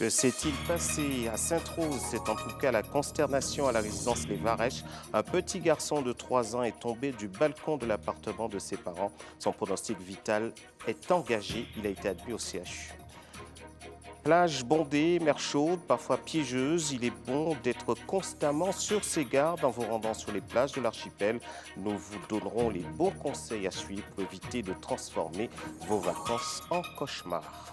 Que s'est-il passé à Sainte-Rose? C'est en tout cas la consternation à la résidence Les Varèches. Un petit garçon de 3 ans est tombé du balcon de l'appartement de ses parents. Son pronostic vital est engagé. Il a été admis au CHU. Plage bondée, mer chaude, parfois piégeuse. Il est bon d'être constamment sur ses gardes en vous rendant sur les plages de l'archipel. Nous vous donnerons les bons conseils à suivre pour éviter de transformer vos vacances en cauchemar.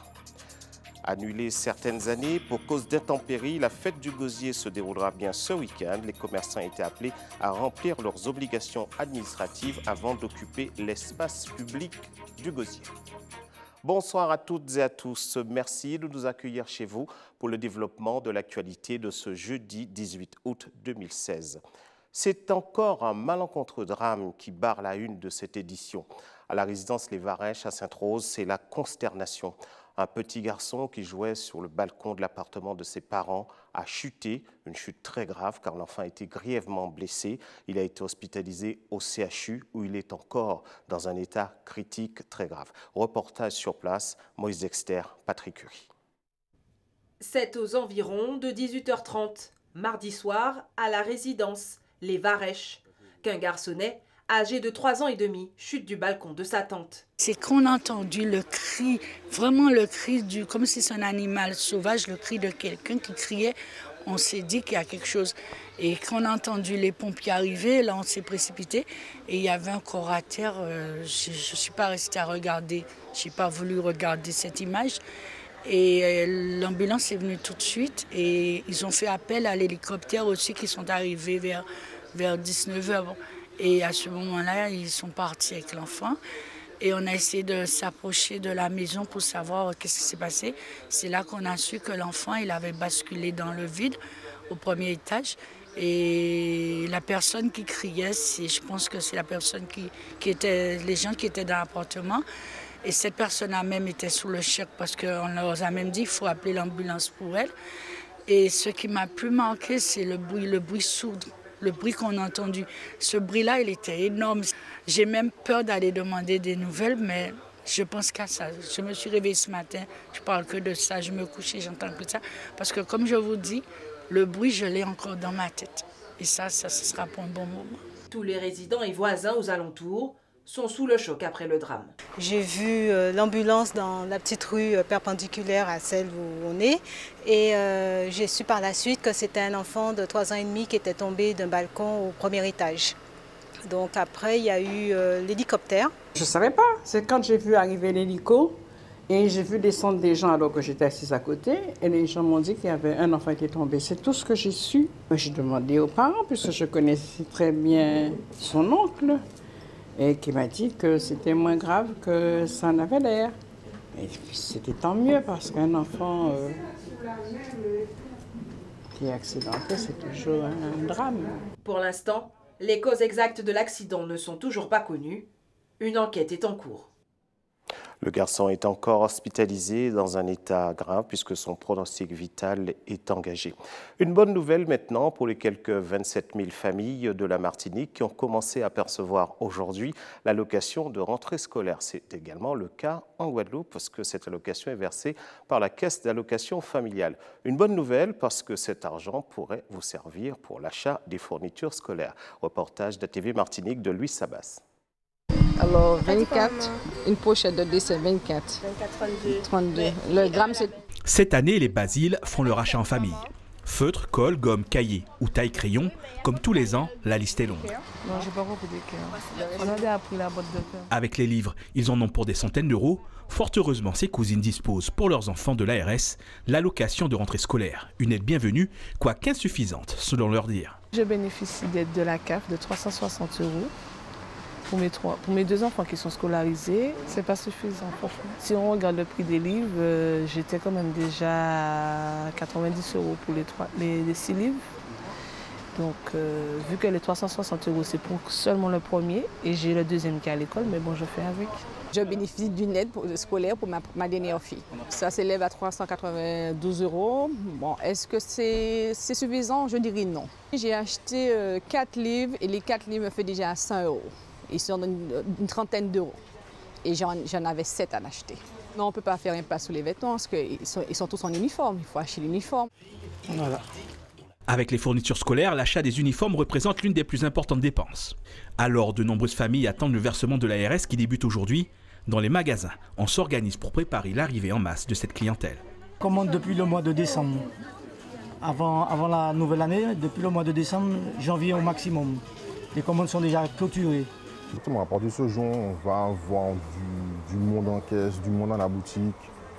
Annulée certaines années pour cause d'intempéries, la fête du gosier se déroulera bien ce week-end. Les commerçants étaient appelés à remplir leurs obligations administratives avant d'occuper l'espace public du gosier. Bonsoir à toutes et à tous. Merci de nous accueillir chez vous pour le développement de l'actualité de ce jeudi 18 août 2016. C'est encore un malencontreux drame qui barre la une de cette édition. À la résidence Les Varèches à Sainte-Rose, c'est la consternation. Un petit garçon qui jouait sur le balcon de l'appartement de ses parents a chuté, une chute très grave car l'enfant a été grièvement blessé. Il a été hospitalisé au CHU où il est encore dans un état critique très grave. Reportage sur place, Moïse Dexter, Patrick Curie. C'est aux environs de 18h30, mardi soir, à la résidence Les Varèches, qu'un garçonnet âgé de 3 ans et demi, chute du balcon de sa tante. C'est qu'on a entendu le cri, vraiment le cri, comme si c'est un animal sauvage, le cri de quelqu'un qui criait. On s'est dit qu'il y a quelque chose. Et quand on a entendu les pompiers arriver, là on s'est précipité et il y avait un corps à terre. Je ne suis pas restée à regarder, je n'ai pas voulu regarder cette image. Et l'ambulance est venue tout de suite et ils ont fait appel à l'hélicoptère aussi qui sont arrivés vers 19h. Et à ce moment-là, ils sont partis avec l'enfant. Et on a essayé de s'approcher de la maison pour savoir qu'est-ce qui s'est passé. C'est là qu'on a su que l'enfant, il avait basculé dans le vide au premier étage. Et la personne qui criait, je pense que c'est la personne qui était, les gens qui étaient dans l'appartement. Et cette personne-là même était sous le choc parce qu'on leur a même dit qu'il faut appeler l'ambulance pour elle. Et ce qui m'a plus marqué, c'est le bruit sourd. Le bruit qu'on a entendu, ce bruit-là, il était énorme. J'ai même peur d'aller demander des nouvelles, mais je pense qu'à ça. Je me suis réveillée ce matin, je parle que de ça, je me couche et j'entends que ça. Parce que comme je vous dis, le bruit, je l'ai encore dans ma tête. Et ça, ce sera pour un bon moment. Tous les résidents et voisins aux alentours sont sous le choc après le drame. J'ai vu l'ambulance dans la petite rue perpendiculaire à celle où on est et j'ai su par la suite que c'était un enfant de 3 ans et demi qui était tombé d'un balcon au premier étage. Donc après, il y a eu l'hélicoptère. Je ne savais pas, c'est quand j'ai vu arriver l'hélico et j'ai vu descendre des gens alors que j'étais assise à côté et les gens m'ont dit qu'il y avait un enfant qui est tombé. C'est tout ce que j'ai su. J'ai demandé aux parents puisque je connaissais très bien son oncle. Et qui m'a dit que c'était moins grave que ça en avait l'air. Et c'était tant mieux parce qu'un enfant qui est accidenté, c'est toujours un drame. Pour l'instant, les causes exactes de l'accident ne sont toujours pas connues. Une enquête est en cours. Le garçon est encore hospitalisé dans un état grave puisque son pronostic vital est engagé. Une bonne nouvelle maintenant pour les quelques 27 000 familles de la Martinique qui ont commencé à percevoir aujourd'hui l'allocation de rentrée scolaire. C'est également le cas en Guadeloupe parce que cette allocation est versée par la caisse d'allocation familiale. Une bonne nouvelle parce que cet argent pourrait vous servir pour l'achat des fournitures scolaires. Reportage d'ATV Martinique de Louis Sabas. Alors 24, une pochette de dessin 24. 32. Le gramme c'est... Cette année, les Basiles font leur achat en famille. Feutre, colle, gomme, cahier ou taille crayon, comme tous les ans, la liste est longue. Non, j'ai pas beaucoup de cœur. On avait appris la boîte de cœur. Avec les livres, ils en ont pour des centaines d'euros. Fort heureusement, ces cousines disposent pour leurs enfants de l'ARS l'allocation de rentrée scolaire. Une aide bienvenue, quoique insuffisante, selon leur dire. Je bénéficie d'aide de la CAF de 360 €. Pour mes 2 enfants qui sont scolarisés, c'est pas suffisant, franchement. Si on regarde le prix des livres, j'étais quand même déjà à 90 € pour les 6 livres. Donc, vu que les 360 € c'est pour seulement le premier, et j'ai le deuxième qui est à l'école, mais bon, je fais avec. Je bénéficie d'une aide scolaire pour ma dernière fille. Ça s'élève à 392 €. Bon, est-ce que c'est suffisant? Je dirais non. J'ai acheté 4 livres et les 4 livres me font déjà à 100 €. Ils sont une trentaine d'euros. Et j'en avais 7 à acheter. Non, on ne peut pas faire impasse sur les vêtements parce qu'ils sont tous en uniforme. Il faut acheter l'uniforme. Voilà. Avec les fournitures scolaires, l'achat des uniformes représente l'une des plus importantes dépenses. Alors, de nombreuses familles attendent le versement de l'ARS qui débute aujourd'hui. Dans les magasins, on s'organise pour préparer l'arrivée en masse de cette clientèle. Commande depuis le mois de décembre. Avant la nouvelle année, depuis le mois de décembre, janvier au maximum. Les commandes sont déjà clôturées. À partir de ce jour, on va avoir du monde en caisse, du monde dans la boutique,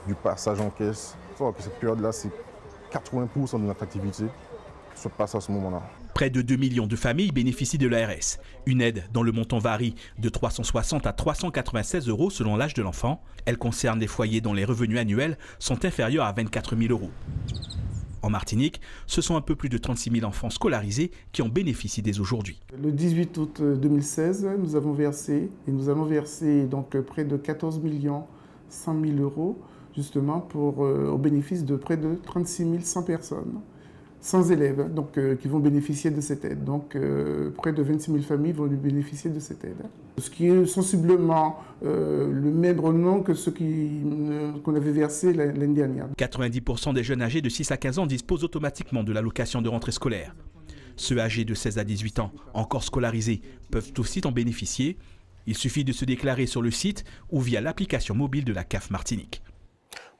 du passage en caisse. Cette période-là, c'est 80% de notre activité se passe à ce moment-là. Près de 2 millions de familles bénéficient de l'ARS. Une aide dont le montant varie de 360 à 396 € selon l'âge de l'enfant. Elle concerne les foyers dont les revenus annuels sont inférieurs à 24 000 €. En Martinique, ce sont un peu plus de 36 000 enfants scolarisés qui en bénéficient dès aujourd'hui. Le 18 août 2016, nous allons verser donc près de 14 100 000 € justement au bénéfice de près de 36 100 personnes. 100 élèves donc, qui vont bénéficier de cette aide. Donc près de 26 000 familles vont bénéficier de cette aide. Ce qui est sensiblement le même nom que ce qu'on avait versé l'année dernière. 90% des jeunes âgés de 6 à 15 ans disposent automatiquement de l'allocation de rentrée scolaire. Ceux âgés de 16 à 18 ans, encore scolarisés, peuvent aussi en bénéficier. Il suffit de se déclarer sur le site ou via l'application mobile de la CAF Martinique.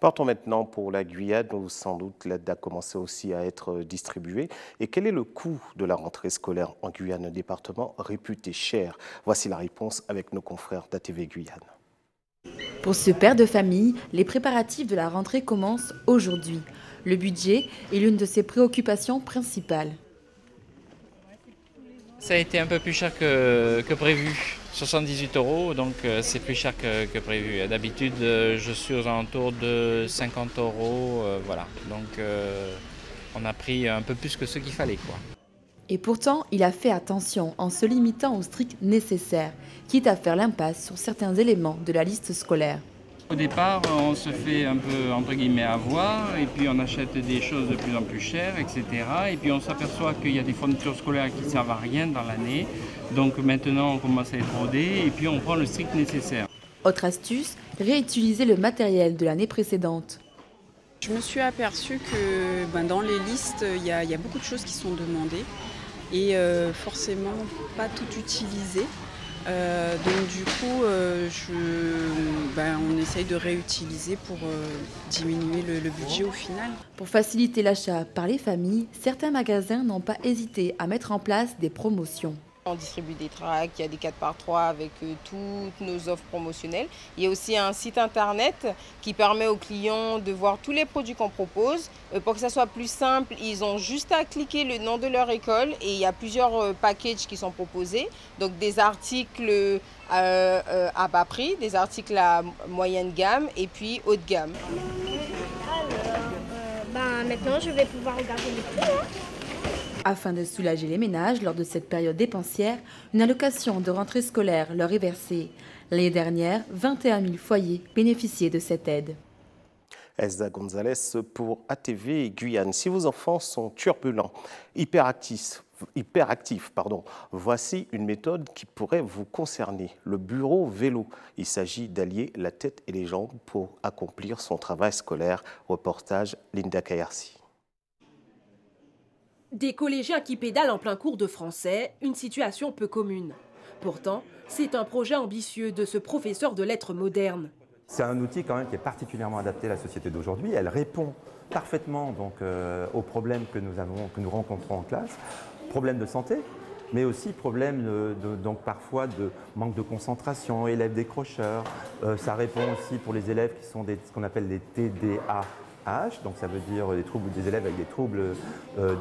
Partons maintenant pour la Guyane, où sans doute l'aide a commencé aussi à être distribuée. Et quel est le coût de la rentrée scolaire en Guyane, un département réputé cher? Voici la réponse avec nos confrères d'ATV Guyane. Pour ce père de famille, les préparatifs de la rentrée commencent aujourd'hui. Le budget est l'une de ses préoccupations principales. Ça a été un peu plus cher que prévu. 78 €, donc c'est plus cher que prévu. D'habitude, je suis aux alentours de 50 €, voilà. Donc on a pris un peu plus que ce qu'il fallait, quoi. Et pourtant, il a fait attention en se limitant au strict nécessaire, quitte à faire l'impasse sur certains éléments de la liste scolaire. Au départ, on se fait un peu, entre guillemets, avoir, et puis on achète des choses de plus en plus chères, etc. Et puis on s'aperçoit qu'il y a des fournitures scolaires qui ne servent à rien dans l'année. Donc maintenant, on commence à être rodé, et puis on prend le strict nécessaire. Autre astuce, réutiliser le matériel de l'année précédente. Je me suis aperçue que dans les listes, il y a beaucoup de choses qui sont demandées, et forcément pas tout utilisé. Donc du coup, on essaye de réutiliser pour diminuer le budget au final. Pour faciliter l'achat par les familles, certains magasins n'ont pas hésité à mettre en place des promotions. On distribue des tracts, il y a des 4x3 avec toutes nos offres promotionnelles. Il y a aussi un site internet qui permet aux clients de voir tous les produits qu'on propose. Pour que ça soit plus simple, ils ont juste à cliquer le nom de leur école et il y a plusieurs packages qui sont proposés. Donc des articles à bas prix, des articles à moyenne gamme et puis haut de gamme. Alors, maintenant je vais pouvoir regarder les prix. Afin de soulager les ménages lors de cette période dépensière, une allocation de rentrée scolaire leur est versée. L'année dernière, 21 000 foyers bénéficiaient de cette aide. Elsa Gonzalez pour ATV Guyane. Si vos enfants sont turbulents, hyperactifs, voici une méthode qui pourrait vous concerner. Le bureau vélo. Il s'agit d'allier la tête et les jambes pour accomplir son travail scolaire. Reportage Linda Kayarsi. Des collégiens qui pédalent en plein cours de français, une situation peu commune. Pourtant, c'est un projet ambitieux de ce professeur de lettres modernes. C'est un outil quand même qui est particulièrement adapté à la société d'aujourd'hui. Elle répond parfaitement donc, aux problèmes que nous rencontrons en classe, problèmes de santé, mais aussi problèmes donc parfois de manque de concentration, élèves décrocheurs. Ça répond aussi pour les élèves qui sont ce qu'on appelle les TDAH. Donc ça veut dire des élèves avec des troubles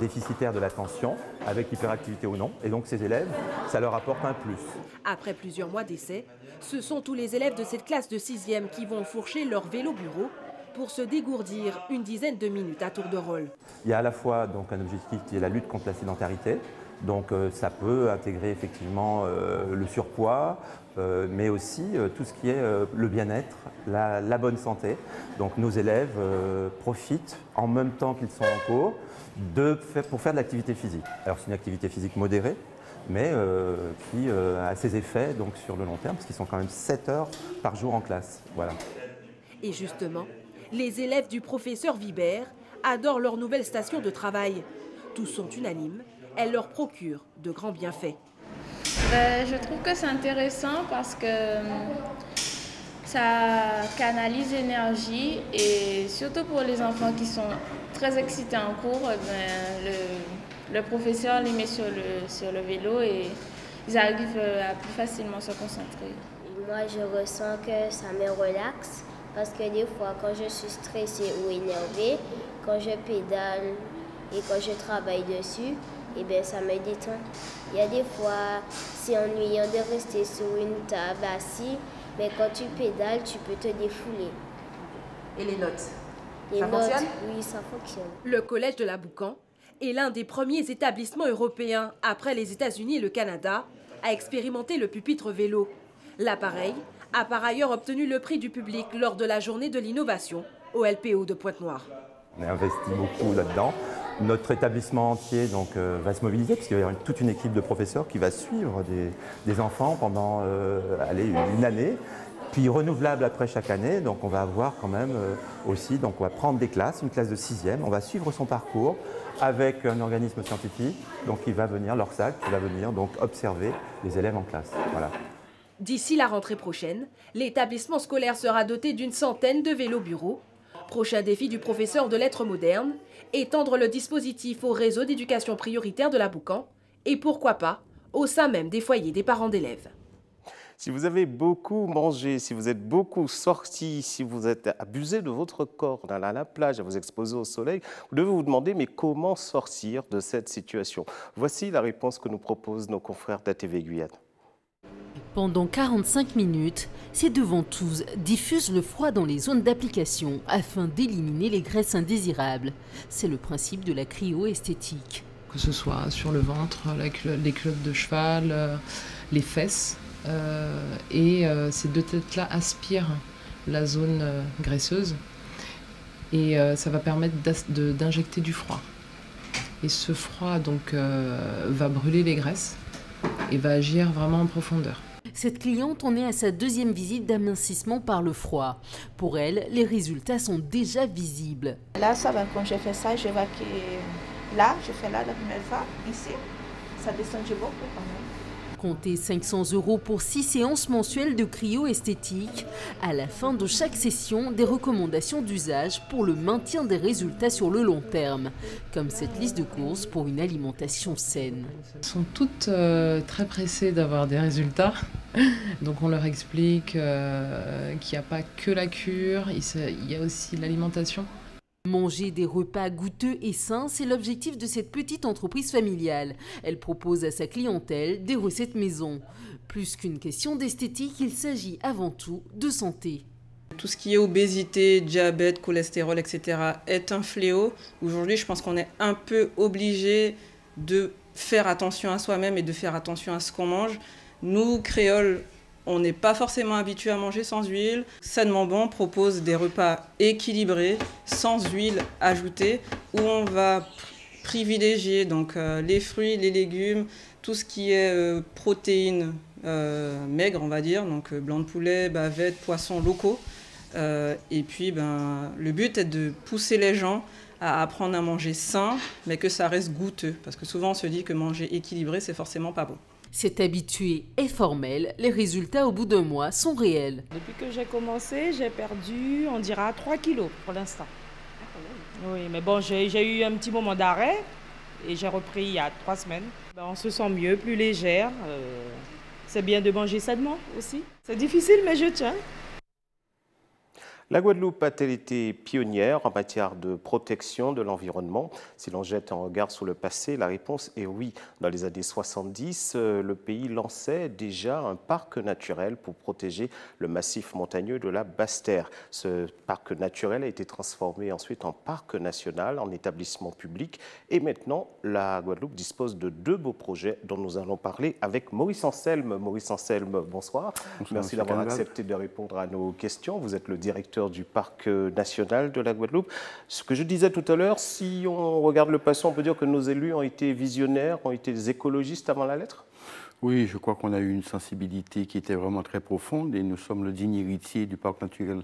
déficitaires de l'attention, avec hyperactivité ou non. Et donc ces élèves, ça leur apporte un plus. Après plusieurs mois d'essai, ce sont tous les élèves de cette classe de 6e qui vont fourcher leur vélo-bureau pour se dégourdir une dizaine de minutes à tour de rôle. Il y a à la fois donc, un objectif qui est la lutte contre la sédentarité. Donc ça peut intégrer effectivement le surpoids, mais aussi tout ce qui est le bien-être, la bonne santé. Donc nos élèves profitent en même temps qu'ils sont en cours pour faire de l'activité physique. Alors c'est une activité physique modérée, mais qui a ses effets donc, sur le long terme, parce qu'ils sont quand même 7 heures par jour en classe. Voilà. Et justement, les élèves du professeur Vibert adorent leur nouvelle station de travail. Tous sont unanimes, elle leur procure de grands bienfaits. Je trouve que c'est intéressant parce que ça canalise l'énergie et surtout pour les enfants qui sont très excités en cours, le professeur les met sur le vélo et ils arrivent à plus facilement se concentrer. Moi, je ressens que ça me relaxe parce que des fois, quand je suis stressée ou énervée, quand je pédale et quand je travaille dessus, eh bien, ça me détend. Il y a des fois, c'est ennuyant de rester sur une table assis, mais quand tu pédales, tu peux te défouler. Et les notes? Ça fonctionne? Oui, ça fonctionne. Le collège de la Boucan est l'un des premiers établissements européens, après les États-Unis et le Canada, à expérimenter le pupitre vélo. L'appareil a par ailleurs obtenu le prix du public lors de la journée de l'innovation au LPO de Pointe-Noire. On a investi beaucoup là-dedans. Notre établissement entier donc, va se mobiliser puisqu'il va y avoir toute une équipe de professeurs qui va suivre des enfants pendant une année, puis renouvelable après chaque année. Donc on va avoir quand même aussi, donc on va prendre des classes, une classe de 6e, on va suivre son parcours avec un organisme scientifique donc, qui va venir, l'Orsal, qui va venir donc, observer les élèves en classe. Voilà. D'ici la rentrée prochaine, l'établissement scolaire sera doté d'une centaine de vélos bureaux. Prochain défi du professeur de lettres modernes, étendre le dispositif au réseau d'éducation prioritaire de la Boucan et pourquoi pas au sein même des foyers des parents d'élèves. Si vous avez beaucoup mangé, si vous êtes beaucoup sorti, si vous êtes abusé de votre corps, d'aller à la plage, à vous exposer au soleil, vous devez vous demander mais comment sortir de cette situation? Voici la réponse que nous proposent nos confrères d'ATV Guyane. Pendant 45 minutes, ces deux ventouses diffusent le froid dans les zones d'application afin d'éliminer les graisses indésirables. C'est le principe de la cryoesthétique. Que ce soit sur le ventre, les culottes de cheval, les fesses. Ces deux têtes-là aspirent la zone graisseuse et ça va permettre d'injecter du froid. Et ce froid donc, va brûler les graisses et va agir vraiment en profondeur. Cette cliente en est à sa deuxième visite d'amincissement par le froid. Pour elle, les résultats sont déjà visibles. Là, ça va, quand j'ai fait ça, je vois que là, je fais là la première fois, ici, ça descend beaucoup quand même. Comptez 500 € pour 6 séances mensuelles de cryoesthétique. À la fin de chaque session, des recommandations d'usage pour le maintien des résultats sur le long terme, comme cette liste de courses pour une alimentation saine. Elles sont toutes très pressées d'avoir des résultats. Donc on leur explique qu'il n'y a pas que la cure, il y a aussi l'alimentation. Manger des repas goûteux et sains, c'est l'objectif de cette petite entreprise familiale. Elle propose à sa clientèle des recettes maison. Plus qu'une question d'esthétique, il s'agit avant tout de santé. Tout ce qui est obésité, diabète, cholestérol, etc. est un fléau. Aujourd'hui, je pense qu'on est un peu obligé de faire attention à soi-même et de faire attention à ce qu'on mange. Nous, créoles, on n'est pas forcément habitué à manger sans huile. Sainement Bon propose des repas équilibrés, sans huile ajoutée, où on va privilégier donc, les fruits, les légumes, tout ce qui est protéines maigres, on va dire, donc blanc de poulet, bavette, poissons locaux. Et puis, le but est de pousser les gens à apprendre à manger sain, mais que ça reste goûteux, parce que souvent on se dit que manger équilibré, c'est forcément pas bon. C'est habitué et formel, les résultats au bout d'un mois sont réels. Depuis que j'ai commencé, j'ai perdu, on dira, 3 kilos pour l'instant. Oui, mais bon, j'ai eu un petit moment d'arrêt et j'ai repris il y a 3 semaines. On se sent mieux, plus légère. C'est bien de manger sainement aussi. C'est difficile, mais je tiens. La Guadeloupe a-t-elle été pionnière en matière de protection de l'environnement? Si l'on jette un regard sur le passé, la réponse est oui. Dans les années 70, le pays lançait déjà un parc naturel pour protéger le massif montagneux de la Basse-Terre. Ce parc naturel a été transformé ensuite en parc national, en établissement public. Et maintenant, la Guadeloupe dispose de 2 beaux projets dont nous allons parler avec Maurice Anselme. Maurice Anselme, bonsoir. Merci d'avoir accepté de répondre à nos questions. Vous êtes le directeur du parc national de la Guadeloupe. Ce que je disais tout à l'heure, si on regarde le passé, on peut dire que nos élus ont été visionnaires, ont été des écologistes avant la lettre? Oui, je crois qu'on a eu une sensibilité qui était vraiment très profonde et nous sommes le digne héritier du parc naturel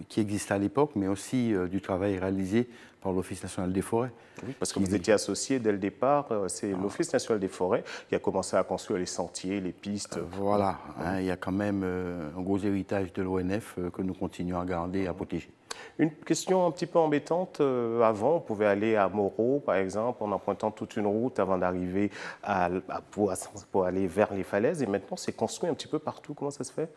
qui existait à l'époque, mais aussi du travail réalisé par l'Office national des forêts. Oui, parce que vous étiez associé dès le départ, c'est l'Office national des forêts qui a commencé à construire les sentiers, les pistes. Voilà, hein, il y a quand même un gros héritage de l'ONF que nous continuons à garder et à protéger. Une question un petit peu embêtante, avant on pouvait aller à Moreau par exemple en empruntant toute une route avant d'arriver pour aller vers les falaises et maintenant c'est construit un petit peu partout, comment ça se fait?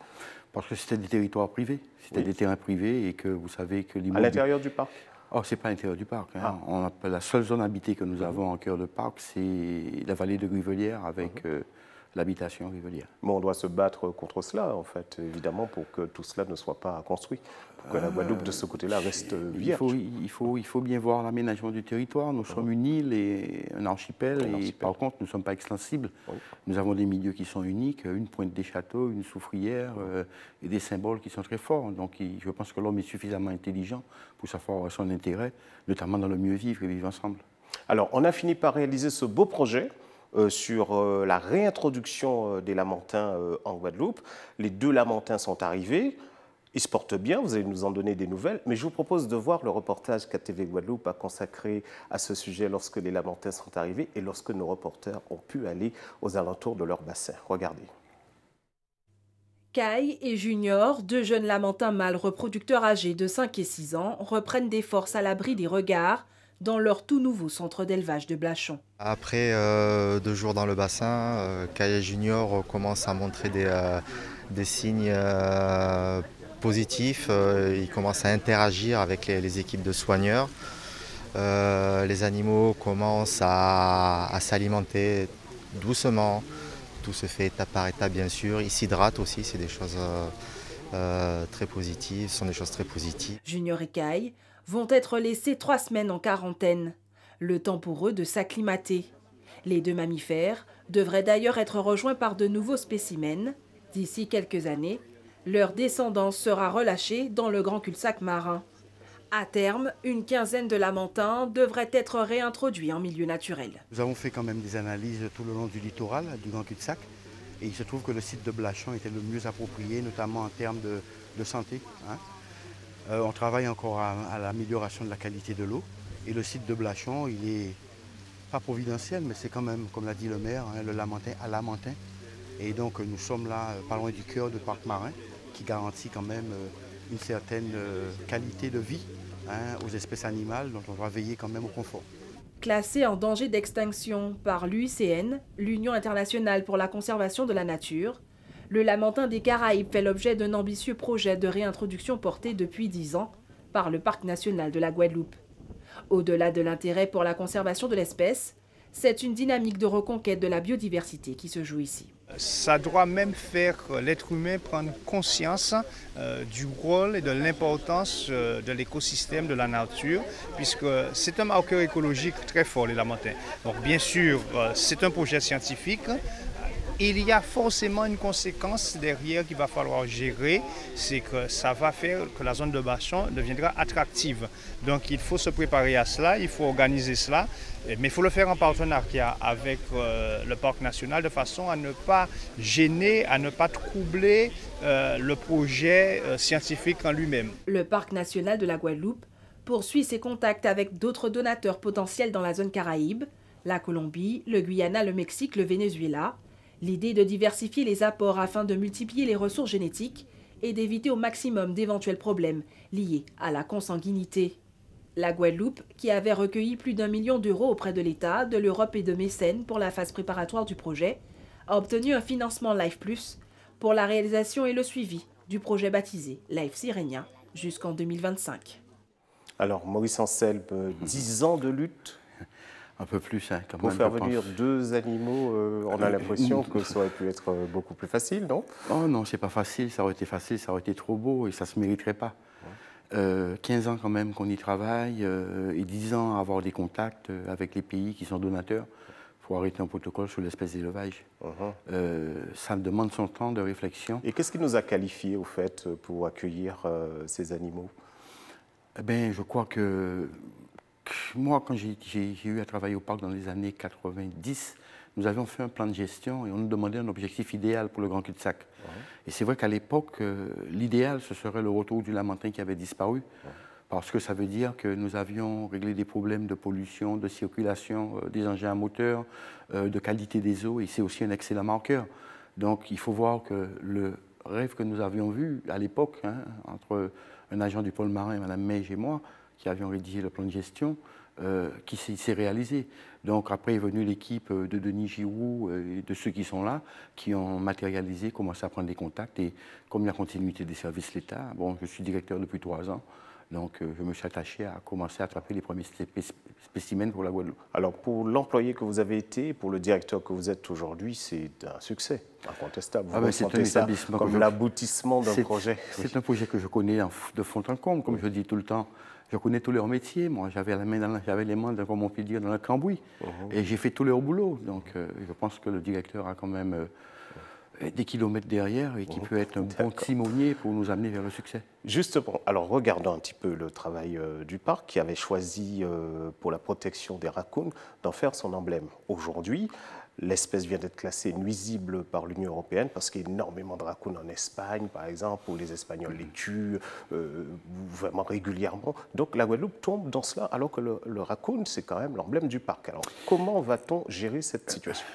Parce que c'était des territoires privés, c'était des terrains privés et que vous savez que l'immeuble... À l'intérieur du parc? Oh, c'est pas à l'intérieur du parc. Hein. La seule zone habitée que nous avons en cœur de parc, c'est la vallée de Rivelière avec l'habitation Rivelière. Mais on doit se battre contre cela, en fait, évidemment, pour que tout cela ne soit pas construit, pour que la Guadeloupe, de ce côté-là, reste vierge. Il faut bien voir l'aménagement du territoire. Nous sommes une île et un archipel, et par contre, nous ne sommes pas extensibles. Nous avons des milieux qui sont uniques, une pointe des châteaux, une soufrière, et des symboles qui sont très forts. Donc, je pense que l'homme est suffisamment intelligent pour savoir son intérêt, notamment dans le mieux vivre et vivre ensemble. Alors, on a fini par réaliser ce beau projet sur la réintroduction des lamantins en Guadeloupe. Les 2 lamantins sont arrivés. Ils se portent bien, vous allez nous en donner des nouvelles, mais je vous propose de voir le reportage qu'ATV Guadeloupe a consacré à ce sujet lorsque les lamantins sont arrivés et lorsque nos reporters ont pu aller aux alentours de leur bassin. Regardez. Kai et Junior, 2 jeunes lamantins mâles reproducteurs âgés de 5 et 6 ans, reprennent des forces à l'abri des regards dans leur tout nouveau centre d'élevage de Blachon. Après 2 jours dans le bassin, Kai et Junior commencent à montrer des signes positifs. Ils commencent à interagir avec les équipes de soigneurs. Les animaux commencent à s'alimenter doucement. Tout se fait étape par étape, bien sûr. Ils s'hydratent aussi, c'est des choses très positives. Ce sont des choses très positives. Junior et Kai vont être laissés 3 semaines en quarantaine. Le temps pour eux de s'acclimater. Les 2 mammifères devraient d'ailleurs être rejoints par de nouveaux spécimens. D'ici quelques années, leur descendance sera relâchée dans le grand cul-de-sac marin. À terme, une quinzaine de lamantins devraient être réintroduits en milieu naturel. Nous avons fait quand même des analyses tout le long du littoral, du grand cul-de-sac, et il se trouve que le site de Blachon était le mieux approprié, notamment en termes de santé. Hein. On travaille encore à l'amélioration de la qualité de l'eau, et le site de Blachon, il est pas providentiel, mais c'est quand même, comme l'a dit le maire, hein, le lamentin à lamentin. Et donc nous sommes là, pas loin du cœur du parc marin, qui garantit quand même une certaine qualité de vie aux espèces animales, dont on doit veiller quand même au confort. Classé en danger d'extinction par l'UICN, l'Union internationale pour la conservation de la nature, le lamentin des Caraïbes fait l'objet d'un ambitieux projet de réintroduction porté depuis 10 ans par le Parc national de la Guadeloupe. Au-delà de l'intérêt pour la conservation de l'espèce, c'est une dynamique de reconquête de la biodiversité qui se joue ici. Ça doit même faire l'être humain prendre conscience du rôle et de l'importance de l'écosystème, de la nature, puisque c'est un marqueur écologique très fort, les lamantins. Donc bien sûr, c'est un projet scientifique. Il y a forcément une conséquence derrière qu'il va falloir gérer, c'est que ça va faire que la zone de Blachon deviendra attractive. Donc il faut se préparer à cela, il faut organiser cela, mais il faut le faire en partenariat avec le parc national de façon à ne pas gêner, à ne pas troubler le projet scientifique en lui-même. Le parc national de la Guadeloupe poursuit ses contacts avec d'autres donateurs potentiels dans la zone Caraïbe, la Colombie, le Guyana, le Mexique, le Venezuela. L'idée de diversifier les apports afin de multiplier les ressources génétiques et d'éviter au maximum d'éventuels problèmes liés à la consanguinité. La Guadeloupe, qui avait recueilli plus d'1 million d'euros auprès de l'État, de l'Europe et de mécènes pour la phase préparatoire du projet, a obtenu un financement Life Plus pour la réalisation et le suivi du projet baptisé Life Sirenia jusqu'en 2025. Alors, Maurice Anselme, 10 ans de lutte. Un peu plus, hein, quand pour même. Pour faire venir 2 animaux, on a l'impression que ça aurait pu être beaucoup plus facile, non? Oh non, c'est pas facile. Ça aurait été facile, ça aurait été trop beau et ça se mériterait pas. 15 ans quand même qu'on y travaille et 10 ans à avoir des contacts avec les pays qui sont donateurs pour arrêter un protocole sur l'espèce d'élevage. Ça demande son temps de réflexion. Et qu'est-ce qui nous a qualifiés, au fait, pour accueillir ces animaux? Eh bien, je crois que moi, quand j'ai eu à travailler au parc dans les années 90, nous avions fait un plan de gestion et on nous demandait un objectif idéal pour le Grand Cul-de-Sac. Et c'est vrai qu'à l'époque, l'idéal, ce serait le retour du Lamentin qui avait disparu. Parce que ça veut dire que nous avions réglé des problèmes de pollution, de circulation des engins à moteur, de qualité des eaux, et c'est aussi un excellent marqueur. Donc il faut voir que le rêve que nous avions vu à l'époque, hein, entre un agent du pôle marin, Mme Meige et moi, qui avions rédigé le plan de gestion, qui s'est réalisé. Donc après est venue l'équipe de Denis Giroux et de ceux qui sont là, qui ont matérialisé, commencé à prendre des contacts, et comme la continuité des services de l'État, bon, je suis directeur depuis 3 ans, donc je me suis attaché à commencer à attraper les premiers spécimens pour la Guadeloupe. Alors pour l'employé que vous avez été, pour le directeur que vous êtes aujourd'hui, c'est un succès incontestable. C'est un établissement comme l'aboutissement d'un projet. C'est un projet que je connais de fond en comble, comme je dis tout le temps. Je connais tous leurs métiers. Moi, j'avais les mains, comme on peut dire, dans le cambouis. Et j'ai fait tout leur boulot. Donc je pense que le directeur a quand même des kilomètres derrière et qui peut être un bon timonier pour nous amener vers le succès. Justement, alors regardons un petit peu le travail du parc qui avait choisi pour la protection des raccoons d'en faire son emblème. Aujourd'hui, l'espèce vient d'être classée nuisible par l'Union européenne parce qu'il y a énormément de raccoons en Espagne, par exemple, où les Espagnols les tuent vraiment régulièrement. Donc la Guadeloupe tombe dans cela, alors que le raccoon, c'est quand même l'emblème du parc. Alors comment va-t-on gérer cette situation?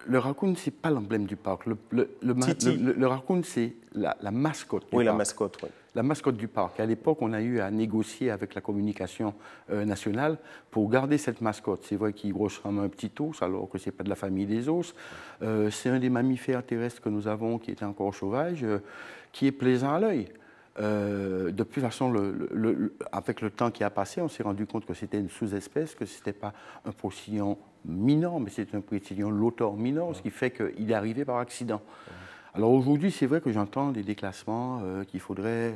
Le raccoon, ce n'est pas l'emblème du parc. Le raccoon, c'est la mascotte du parc. La mascotte, oui. La mascotte du parc. À l'époque, on a eu à négocier avec la communication nationale pour garder cette mascotte. C'est vrai qu'il ressemble à un petit ours, alors que ce n'est pas de la famille des ours. C'est un des mammifères terrestres que nous avons qui était encore sauvage, qui est plaisant à l'œil. De toute façon, avec le temps qui a passé, on s'est rendu compte que c'était une sous-espèce, que ce n'était pas un procillon minor, mais c'était un procillon lotor minor, ce qui fait qu'il est arrivé par accident. Alors aujourd'hui, c'est vrai que j'entends des déclassements, qu'il faudrait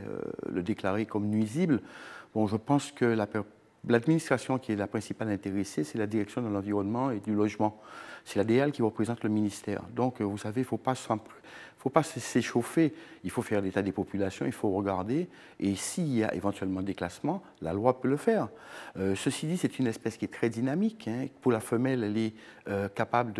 le déclarer comme nuisible. Bon, je pense que l'administration qui est la principale intéressée, c'est la direction de l'environnement et du logement. C'est la DEAL qui représente le ministère. Donc, vous savez, il ne faut pas s'échauffer. Il faut faire l'état des populations, il faut regarder. Et s'il y a éventuellement des classements, la loi peut le faire. Ceci dit, c'est une espèce qui est très dynamique. Hein. Pour la femelle, elle est capable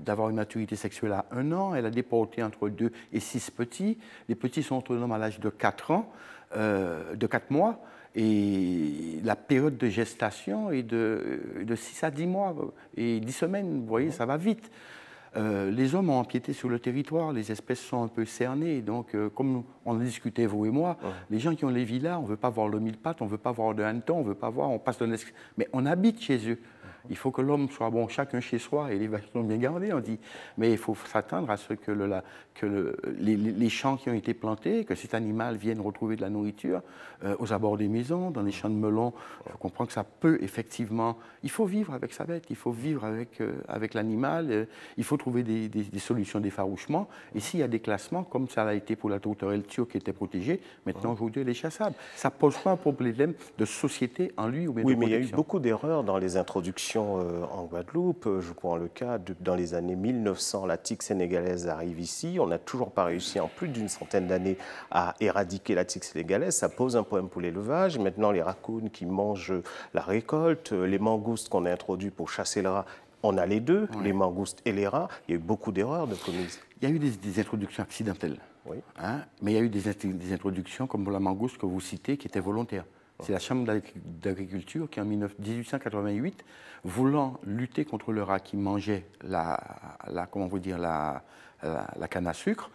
d'avoir une maturité sexuelle à 1 an. Elle a déporté entre 2 et 6 petits. Les petits sont autonomes à l'âge de 4 ans, de 4 mois. Et la période de gestation est de 6 à 10 mois et 10 semaines. Vous voyez, ça va vite. Les hommes ont empiété sur le territoire, les espèces sont un peu cernées. Donc, comme on en discutait, vous et moi, les gens qui ont les villas, on ne veut pas voir le mille-pattes, on ne veut pas voir de hanneton, on ne veut pas voir, on passe de l'escalier. Mais on habite chez eux. Il faut que l'homme soit bon, chacun chez soi, et les vaches sont bien gardées, on dit. Mais il faut s'attendre à ce que, les champs qui ont été plantés, que cet animal vienne retrouver de la nourriture aux abords des maisons, dans les champs de melons. Je comprends que ça peut effectivement... Il faut vivre avec sa bête, il faut vivre avec l'animal, il faut trouver des solutions d'effarouchement. Et s'il y a des classements, comme ça l'a été pour la tourterelle turque qui était protégée, maintenant aujourd'hui elle est chassable. Ça ne pose pas un problème de société en lui ou bien de protection. Oui, mais il y a eu beaucoup d'erreurs dans les introductions en Guadeloupe. Je prends le cas dans les années 1900, la tique sénégalaise arrive ici. On n'a toujours pas réussi en plus d'une centaine d'années à éradiquer la tique sénégalaise. Ça pose un problème pour l'élevage. Maintenant, les raccoons qui mangent la récolte, les mangoustes qu'on a introduits pour chasser le rat, on a les deux, les mangoustes et les rats. Il y a eu beaucoup d'erreurs de communisme. Il y a eu des introductions accidentelles, hein, mais il y a eu des introductions comme pour la mangouste que vous citez qui étaient volontaires. C'est la Chambre d'agriculture qui, en 1888, voulant lutter contre le rat qui mangeait la canne à sucre,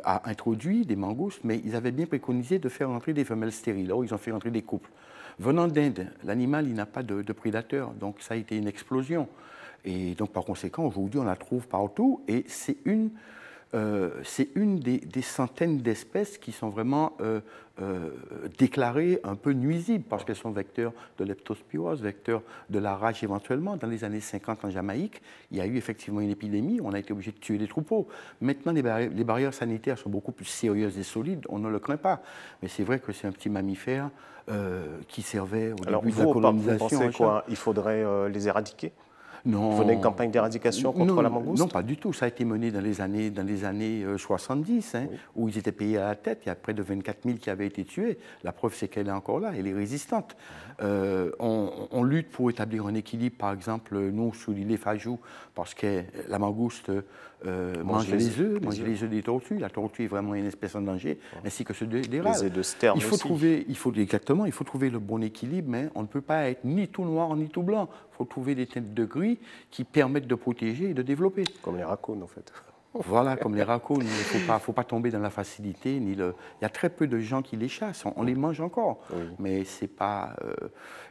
a introduit des mangoustes, mais ils avaient bien préconisé de faire entrer des femelles stériles. Là où ils ont fait entrer des couples. Venant d'Inde, l'animal, il n'a pas de prédateur, donc ça a été une explosion. Et donc, par conséquent, aujourd'hui, on la trouve partout, et c'est une des centaines d'espèces qui sont vraiment déclarées un peu nuisibles parce qu'elles sont vecteurs de leptospirose, vecteurs de la rage éventuellement. Dans les années 50 en Jamaïque, il y a eu effectivement une épidémie, on a été obligé de tuer des troupeaux. Maintenant, les barrières sanitaires sont beaucoup plus sérieuses et solides, on ne le craint pas. Mais c'est vrai que c'est un petit mammifère qui servait au début de la colonisation. Vous pensez quoi? Il faudrait les éradiquer? Non. Vous menez une campagne d'éradication contre la mangouste? Non, pas du tout. Ça a été mené dans les années 70, hein, oui. Où ils étaient payés à la tête. Il y a près de 24 000 qui avaient été tués. La preuve, c'est qu'elle est encore là, elle est résistante. On lutte pour établir un équilibre, par exemple, nous, sur l'île Fajou, parce que la mangouste mange les œufs, des tortues. La tortue est vraiment une espèce en danger, ainsi que ceux des rats. Les œufs de sterne aussi. Il faut trouver le bon équilibre, mais on ne peut pas être ni tout noir ni tout blanc. Il faut trouver des teintes de gris qui permettent de protéger et de développer. Comme les raccoons, en fait. Voilà, comme les raccoons. Il ne faut pas tomber dans la facilité. Il y a très peu de gens qui les chassent. On les mange encore. Oui. Mais c'est pas,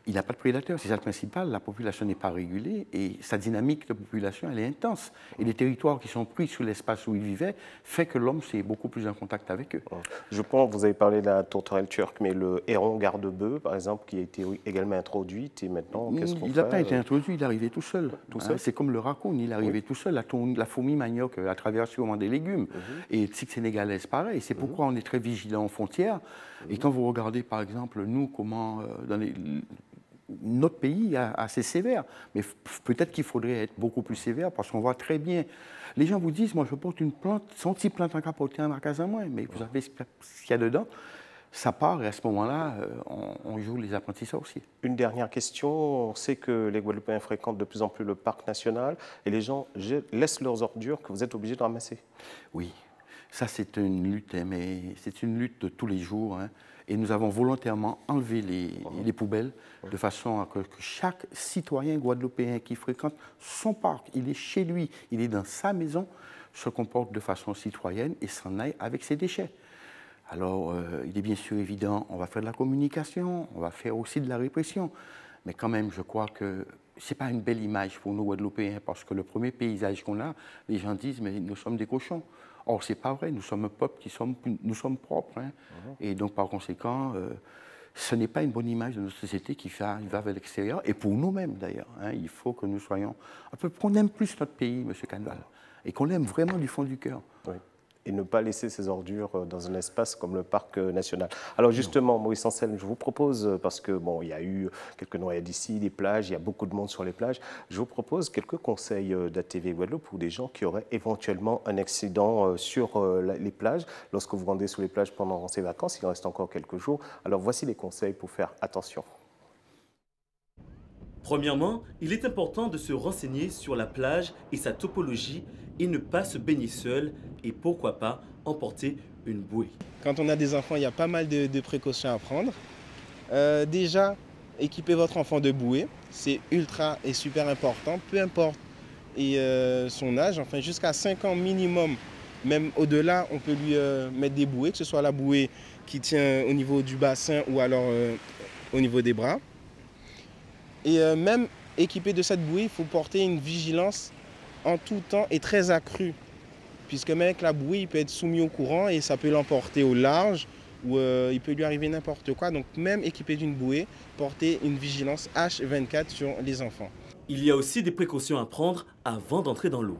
il n'y a pas de prédateurs. C'est ça le principal. La population n'est pas régulée et sa dynamique de population, elle est intense. Et les territoires qui sont pris sur l'espace où ils vivaient fait que l'homme, c'est beaucoup plus en contact avec eux. Je pense, vous avez parlé de la tourterelle turque, mais le héron garde-bœuf, par exemple, qui a été également introduit, et maintenant, qu'est-ce qu'on fait? Il n'a pas été introduit, il est arrivé tout seul. C'est comme le raccoon, il est arrivé tout seul. La fourmi manioc à travers sûrement des légumes. Et tique sénégalaise, pareil. C'est pourquoi on est très vigilant aux frontières. Et quand vous regardez, par exemple, nous, comment notre pays est assez sévère. Mais peut-être qu'il faudrait être beaucoup plus sévère parce qu'on voit très bien. Les gens vous disent, moi, je porte une plante, son petit plante en capoté en magasin moins, mais vous savez ce qu'il y a dedans. Ça part et à ce moment-là, on joue les apprentis sorciers. Une dernière question. On sait que les Guadeloupéens fréquentent de plus en plus le parc national et les gens laissent leurs ordures que vous êtes obligés de ramasser. Oui, ça c'est une lutte, mais c'est une lutte de tous les jours. Hein. Et nous avons volontairement enlevé les poubelles de façon à que chaque citoyen guadeloupéen qui fréquente son parc, il est chez lui, il est dans sa maison, se comporte de façon citoyenne et s'en aille avec ses déchets. Alors, il est bien sûr évident, on va faire de la communication, on va faire aussi de la répression. Mais quand même, je crois que ce n'est pas une belle image pour nous Guadeloupéens, parce que le premier paysage qu'on a, les gens disent, mais nous sommes des cochons. Or, ce n'est pas vrai, nous sommes un peuple nous sommes propres. Hein. Et donc, par conséquent, ce n'est pas une bonne image de notre société qui va vers l'extérieur, et pour nous-mêmes d'ailleurs. Hein. Il faut que nous soyons un peu, qu'on aime plus notre pays, M. Canval, et qu'on l'aime vraiment du fond du cœur. Oui. Et ne pas laisser ces ordures dans un espace comme le parc national. Alors justement, Maurice Ancel, je vous propose, parce que bon, il y a eu quelques noyades ici, des plages, il y a beaucoup de monde sur les plages, je vous propose quelques conseils d'ATV Guadeloupe pour des gens qui auraient éventuellement un accident sur les plages, lorsque vous rendez sur les plages pendant ces vacances, il en reste encore quelques jours. Alors voici les conseils pour faire attention. Premièrement, il est important de se renseigner sur la plage et sa topologie et ne pas se baigner seul et pourquoi pas emporter une bouée. Quand on a des enfants, il y a pas mal de précautions à prendre. Déjà, équipez votre enfant de bouée, c'est ultra et super important, peu importe son âge, enfin jusqu'à 5 ans minimum, même au-delà, on peut lui mettre des bouées, que ce soit la bouée qui tient au niveau du bassin ou alors au niveau des bras. Et même équipé de cette bouée, il faut porter une vigilance en tout temps et très accrue. Puisque même avec la bouée, il peut être soumis au courant et ça peut l'emporter au large ou il peut lui arriver n'importe quoi. Donc même équipé d'une bouée, porter une vigilance H24 sur les enfants. Il y a aussi des précautions à prendre avant d'entrer dans l'eau.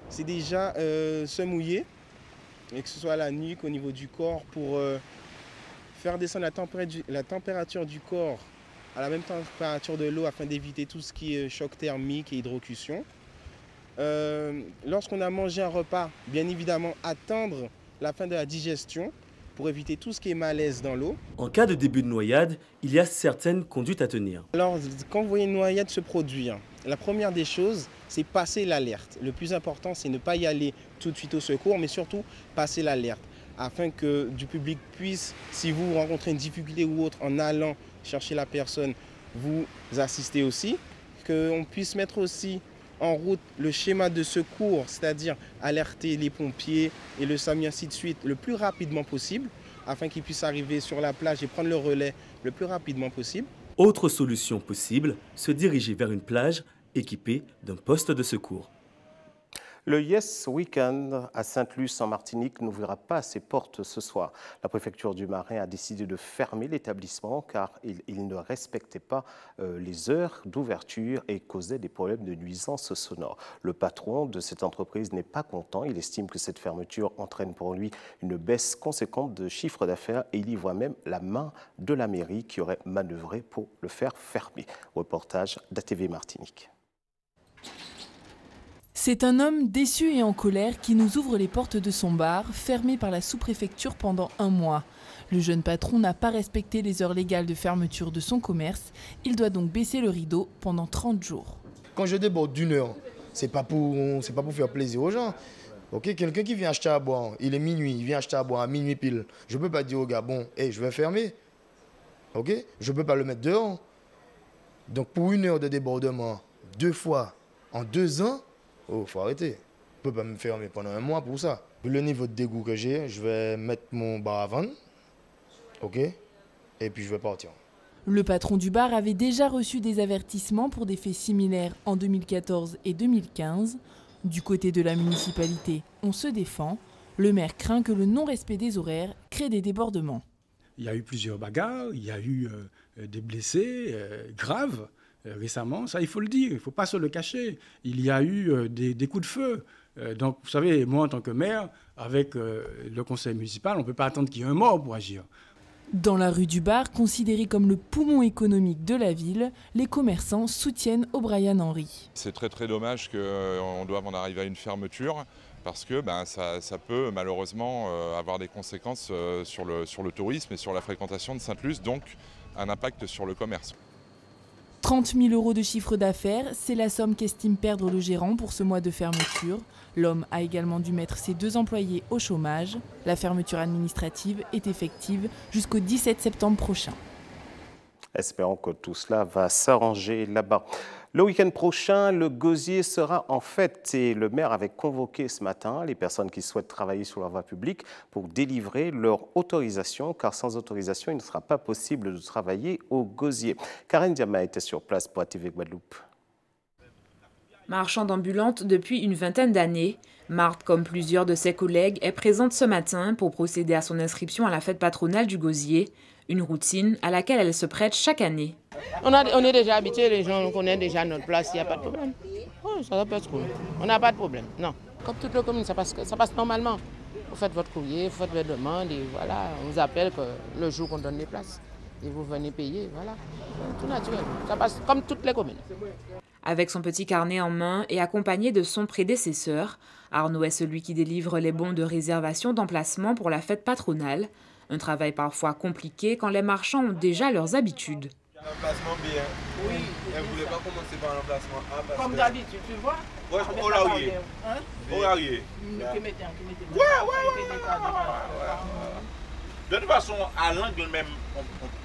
C'est déjà se mouiller, et que ce soit à la nuque, au niveau du corps, pour faire descendre la température du corps à la même température de l'eau afin d'éviter tout ce qui est choc thermique et hydrocution. Lorsqu'on a mangé un repas, bien évidemment attendre la fin de la digestion pour éviter tout ce qui est malaise dans l'eau. En cas de début de noyade, il y a certaines conduites à tenir. Alors, quand vous voyez une noyade se produire, la première des choses, c'est passer l'alerte. Le plus important, c'est ne pas y aller tout de suite au secours, mais surtout passer l'alerte, afin que du public puisse, si vous rencontrez une difficulté ou autre en allant chercher la personne, vous assister aussi, qu'on puisse mettre aussi en route le schéma de secours, c'est-à-dire alerter les pompiers et le SAMU ainsi de suite le plus rapidement possible, afin qu'ils puissent arriver sur la plage et prendre le relais le plus rapidement possible. Autre solution possible, se diriger vers une plage équipée d'un poste de secours. Le Yes Weekend à Sainte-Luce en Martinique n'ouvrira pas ses portes ce soir. La préfecture du Marin a décidé de fermer l'établissement car il ne respectait pas les heures d'ouverture et causait des problèmes de nuisance sonore. Le patron de cette entreprise n'est pas content. Il estime que cette fermeture entraîne pour lui une baisse conséquente de chiffre d'affaires et il y voit même la main de la mairie qui aurait manœuvré pour le faire fermer. Reportage d'ATV Martinique. C'est un homme déçu et en colère qui nous ouvre les portes de son bar, fermé par la sous-préfecture pendant 1 mois. Le jeune patron n'a pas respecté les heures légales de fermeture de son commerce. Il doit donc baisser le rideau pendant 30 jours. Quand je déborde d'1 heure, c'est pas pour faire plaisir aux gens. Ok, quelqu'un qui vient acheter à boire, il est minuit, il vient acheter à boire à minuit pile. Je peux pas dire au gars, bon, hey, je vais fermer. Ok, je peux pas le mettre dehors. Donc pour 1 heure de débordement, 2 fois en 2 ans, oh, faut arrêter. Je peux pas me fermer pendant 1 mois pour ça. Le niveau de dégoût que j'ai, je vais mettre mon bar à vendre. Ok, et puis je vais partir. Le patron du bar avait déjà reçu des avertissements pour des faits similaires en 2014 et 2015. Du côté de la municipalité, on se défend. Le maire craint que le non-respect des horaires crée des débordements. Il y a eu plusieurs bagarres, il y a eu des blessés graves récemment, ça il faut le dire, il ne faut pas se le cacher. Il y a eu des coups de feu. Donc vous savez, moi en tant que maire, avec le conseil municipal, on ne peut pas attendre qu'il y ait un mort pour agir. Dans la rue du bar, considérée comme le poumon économique de la ville, les commerçants soutiennent O'Brien Henry. C'est très dommage qu'on doive en arriver à une fermeture parce que ça peut malheureusement avoir des conséquences sur le tourisme et sur la fréquentation de Sainte-Luce, donc un impact sur le commerce. 30 000 € de chiffre d'affaires, c'est la somme qu'estime perdre le gérant pour ce mois de fermeture. L'homme a également dû mettre ses 2 employés au chômage. La fermeture administrative est effective jusqu'au 17 septembre prochain. Espérons que tout cela va s'arranger là-bas. Le week-end prochain, le gosier sera en fête et le maire avait convoqué ce matin les personnes qui souhaitent travailler sur la voie publique pour délivrer leur autorisation, car sans autorisation, il ne sera pas possible de travailler au gosier. Karen Diama était sur place pour ATV Guadeloupe. Marchande ambulante depuis une vingtaine d'années, Marthe, comme plusieurs de ses collègues, est présente ce matin pour procéder à son inscription à la fête patronale du gosier, une routine à laquelle elle se prête chaque année. On est déjà habitués, les gens connaissent déjà notre place, il n'y a pas de problème. Oh, ça peut être cool. On n'a pas de problème, non. Comme toute la commune, ça passe normalement. Vous faites votre courrier, vous faites votre demande et voilà, on vous appelle le jour qu'on donne les places. Et vous venez payer, voilà. Tout naturel, ça passe comme toutes les communes. Avec son petit carnet en main et accompagné de son prédécesseur, Arnaud est celui qui délivre les bons de réservation d'emplacement pour la fête patronale. Un travail parfois compliqué quand les marchands ont déjà leurs habitudes. L'emplacement bien. Oui. Elle ne voulait pas commencer par l'emplacement A. Comme d'habitude, tu vois? Oui, au larrier. Au larrier. De toute façon, à l'angle même,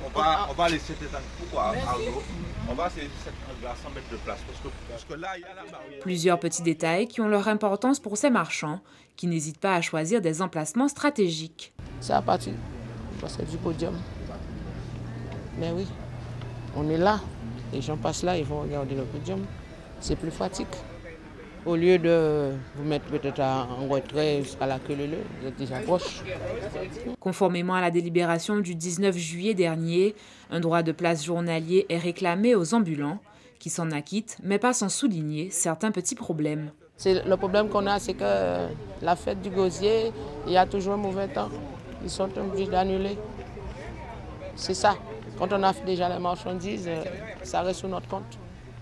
on va laisser cet angle. Pourquoi, Arnaud? On va laisser cet angle à 100 mètres de place. Parce que là, il y a la barrière. Plusieurs petits détails qui ont leur importance pour ces marchands, qui n'hésitent pas à choisir des emplacements stratégiques. C'est à partir du podium. Mais oui, on est là. Les gens passent là, ils vont regarder le podium. C'est plus pratique. Au lieu de vous mettre peut-être en retrait jusqu'à la queue leu, vous êtes déjà proche. Conformément à la délibération du 19 juillet dernier, un droit de place journalier est réclamé aux ambulants, qui s'en acquittent, mais pas sans souligner certains petits problèmes. Le problème qu'on a, c'est que la fête du gosier, il y a toujours un mauvais temps. Ils sont obligés d'annuler. C'est ça. Quand on a déjà les marchandises, ça reste sur notre compte.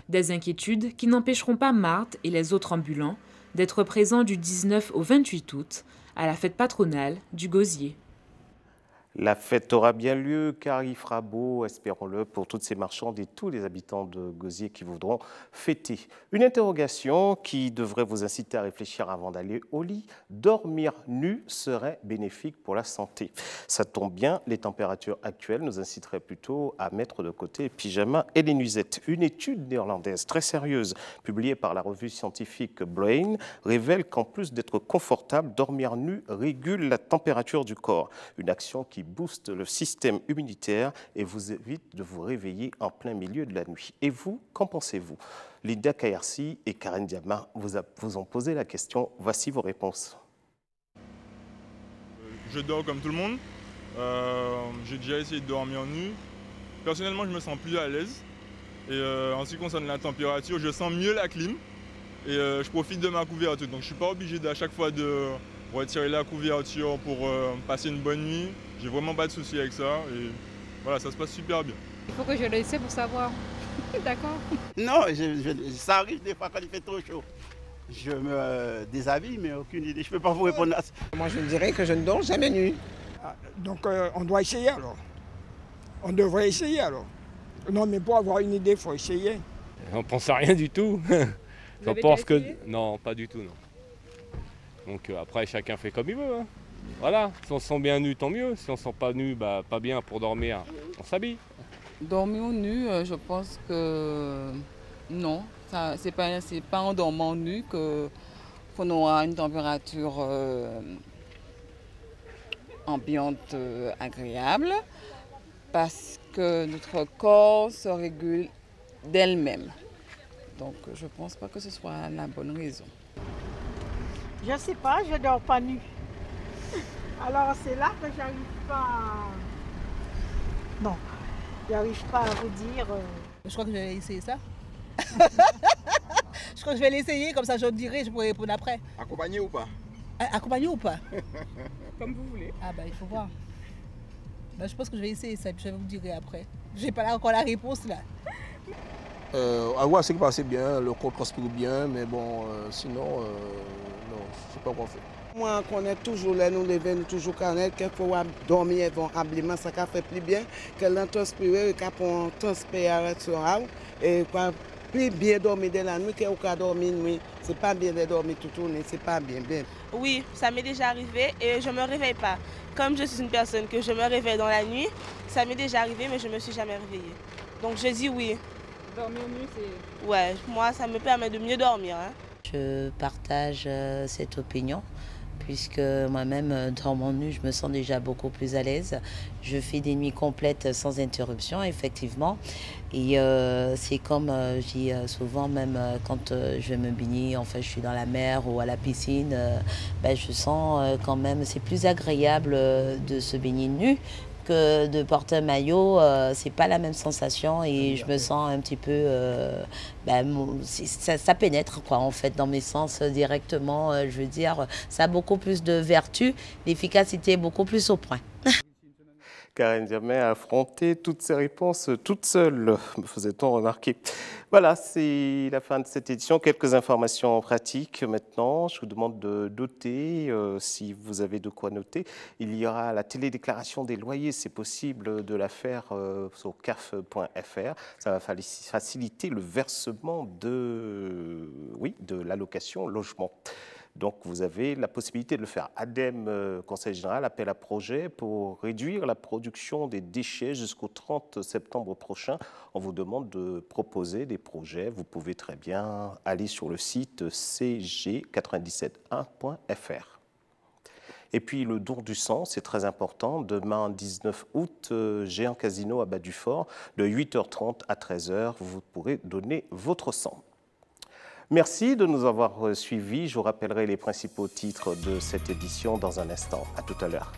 Des inquiétudes qui n'empêcheront pas Marthe et les autres ambulants d'être présents du 19 au 28 août à la fête patronale du gosier. La fête aura bien lieu car il fera beau, espérons-le, pour toutes ces marchandes et tous les habitants de Gosier qui voudront fêter. Une interrogation qui devrait vous inciter à réfléchir avant d'aller au lit. Dormir nu serait bénéfique pour la santé. Ça tombe bien, les températures actuelles nous inciteraient plutôt à mettre de côté les pyjamas et les nuisettes. Une étude néerlandaise très sérieuse, publiée par la revue scientifique Brain, révèle qu'en plus d'être confortable, dormir nu régule la température du corps. Une action qui booste le système immunitaire et vous évite de vous réveiller en plein milieu de la nuit. Et vous, qu'en pensez-vous? Linda Kayersi et Karen Diama vous ont posé la question. Voici vos réponses. Je dors comme tout le monde. J'ai déjà essayé de dormir nu. Personnellement, je me sens plus à l'aise. Et en ce qui concerne la température, je sens mieux la clim. Et je profite de ma couverture. Donc je ne suis pas obligé à chaque fois de retirer la couverture pour passer une bonne nuit. J'ai vraiment pas de soucis avec ça et voilà, ça se passe super bien. Il faut que je l'essaie pour savoir. D'accord. Non, ça arrive des fois quand il fait trop chaud. Je me déshabille, mais aucune idée. Je ne peux pas vous répondre à ça. Moi, je dirais que je ne dors jamais nu. Donc, on doit essayer alors. On devrait essayer alors. Non, mais pour avoir une idée, il faut essayer. On pense à rien du tout. Je pense que... Non, pas du tout, non. Donc après, chacun fait comme il veut. Hein. Voilà, si on se sent bien nu, tant mieux. Si on ne se sent pas nu, bah, pas bien pour dormir, on s'habille. Dormir nu, je pense que non. C'est pas en dormant nu qu'on aura une température ambiante agréable, parce que notre corps se régule d'elle-même. Donc je ne pense pas que ce soit la bonne raison. Je ne sais pas, je ne dors pas nu. Alors c'est là que j'arrive pas. Non, j'arrive pas à vous dire. Je crois que je vais essayer ça. Je crois que je vais l'essayer, comme ça je dirai, je pourrai répondre après. Accompagné ou pas? Accompagné ou pas? Comme vous voulez. Ah bah il faut voir. Bah, je pense que je vais essayer ça, puis je vous dirai après. Je n'ai pas encore la réponse là. Ouais, c'est passé bien, le corps transpire bien, mais bon, sinon, non, je ne sais pas quoi faire. Moi, on connaît toujours les nous lever, nous toujours connaître qu'il faut dormir avant ça fait plus bien que l'intranspirer, qu'on transpire et plus bien dormir de la nuit qu'on dormir nuit. C'est pas bien de dormir tout tourner, c'est pas bien. Oui, ça m'est déjà arrivé et je ne me réveille pas. Comme je suis une personne que je me réveille dans la nuit, ça m'est déjà arrivé mais je ne me suis jamais réveillée. Donc je dis oui. Dormir nu, c'est... Ouais, moi ça me permet de mieux dormir. Hein. Je partage cette opinion, puisque moi-même, dormant nu, je me sens déjà beaucoup plus à l'aise. Je fais des nuits complètes sans interruption, effectivement. Et c'est comme je dis souvent, même quand je vais me baigner, enfin je suis dans la mer ou à la piscine, je sens quand même, c'est plus agréable de se baigner nu que de porter un maillot. C'est pas la même sensation et je me sens un petit peu, ça pénètre quoi en fait dans mes sens directement. Je veux dire, ça a beaucoup plus de vertu, l'efficacité est beaucoup plus au point. Karen Diamé a affronté toutes ces réponses toute seule, me faisait-on remarquer. Voilà, c'est la fin de cette édition. Quelques informations pratiques maintenant. Je vous demande de noter, si vous avez de quoi noter. Il y aura la télédéclaration des loyers, c'est possible de la faire sur caf.fr. Ça va faciliter le versement de l'allocation logement. Donc, vous avez la possibilité de le faire. ADEME, Conseil général, appel à projet pour réduire la production des déchets jusqu'au 30 septembre prochain. On vous demande de proposer des projets. Vous pouvez très bien aller sur le site cg971.fr. Et puis, le don du sang, c'est très important. Demain, 19 août, Géant Casino à Bas-du-Fort, de 8h30 à 13h, vous pourrez donner votre sang. Merci de nous avoir suivis. Je vous rappellerai les principaux titres de cette édition dans un instant. À tout à l'heure.